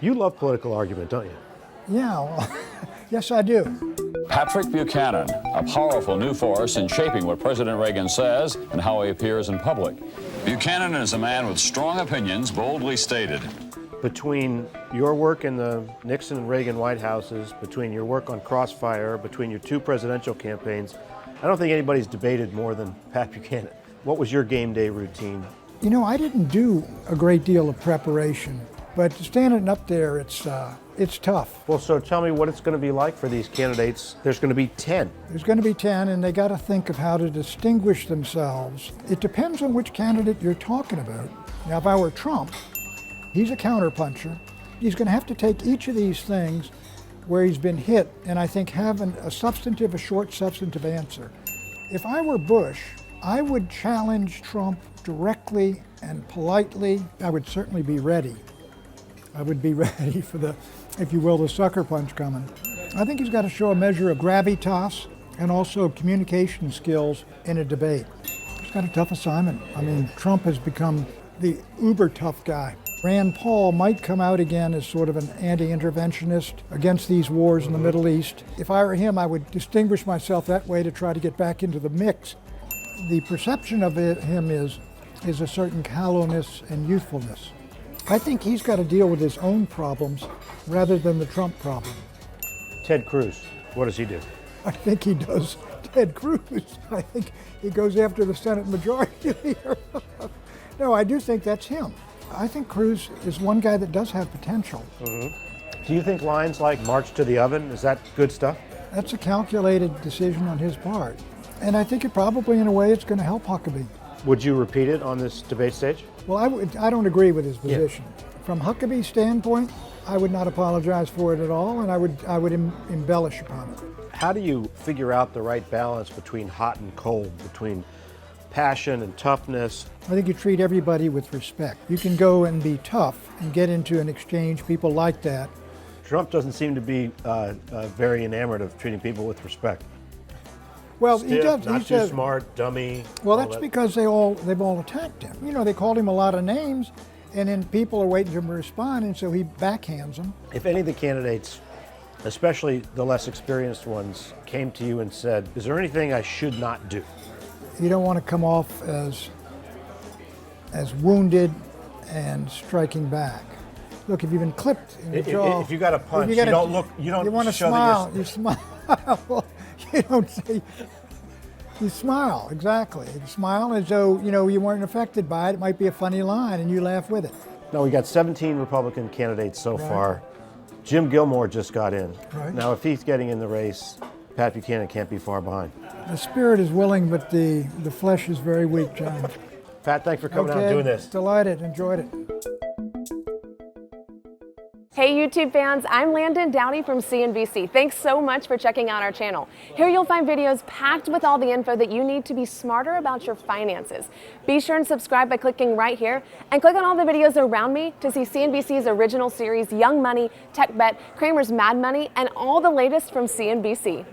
You love political argument, don't you? Yeah, well, yes, I do. Patrick Buchanan, a powerful new force in shaping what President Reagan says and how he appears in public. Buchanan is a man with strong opinions, boldly stated. Between your work in the Nixon and Reagan White Houses, between your work on Crossfire, between your two presidential campaigns, I don't think anybody's debated more than Pat Buchanan. What was your game day routine? You know, I didn't do a great deal of preparation, but standing up there, it's tough. Well, so tell me what it's going to be like for these candidates. There's going to be 10. There's going to be 10, and they got to think of how to distinguish themselves. It depends on which candidate you're talking about. Now, if I were Trump, he's a counterpuncher. He's going to have to take each of these things where he's been hit, and I think have a short substantive answer. If I were Bush, I would challenge Trump directly and politely. I would certainly be ready. I would be ready for the, if you will, the sucker punch coming. I think he's got to show a measure of gravitas and also communication skills in a debate. He's got a tough assignment. I mean, Trump has become the uber tough guy. Rand Paul might come out again as sort of an anti-interventionist against these wars in the Middle East. If I were him, I would distinguish myself that way to try to get back into the mix. The perception of him is a certain callowness and youthfulness. I think he's got to deal with his own problems rather than the Trump problem. Ted Cruz, what does he do? I think he does Ted Cruz. I think he goes after the Senate Majority Leader. No, I do think that's him. I think Cruz is one guy that does have potential. Mm-hmm. Do you think lines like march to the oven, is that good stuff? That's a calculated decision on his part. And I think it probably, in a way, it's going to help Huckabee. Would you repeat it on this debate stage? Well, I don't agree with his position. Yeah. From Huckabee's standpoint, I would not apologize for it at all, and I would embellish upon it. How do you figure out the right balance between hot and cold, between passion and toughness? I think you treat everybody with respect. You can go and be tough and get into an exchange. People like that. Trump doesn't seem to be very enamored of treating people with respect. Well, Stiff, he does. Not too smart, dummy. Well, that's because they've all attacked him. You know, they called him a lot of names, and then people are waiting for him to respond, and so he backhands them. If any of the candidates, especially the less experienced ones, came to you and said, "Is there anything I should not do?" You don't want to come off as wounded and striking back. Look, if you've been clipped in the jaw, if you got a punch, you don't look. You don't. You want to smile. You smile. You don't say. You smile, exactly. You smile as though you weren't affected by it. It might be a funny line, and you laugh with it. No, we got 17 Republican candidates so far. Jim Gilmore just got in. Right. Now, if he's getting in the race, Pat Buchanan can't be far behind. The spirit is willing, but the flesh is very weak, John. Pat, thanks for coming out and doing this. Delighted, enjoyed it. Hey YouTube fans, I'm Landon Downey from CNBC. Thanks so much for checking out our channel. Here you'll find videos packed with all the info that you need to be smarter about your finances. Be sure and subscribe by clicking right here, and click on all the videos around me to see CNBC's original series Young Money, Tech Bet, Kramer's Mad Money, and all the latest from CNBC.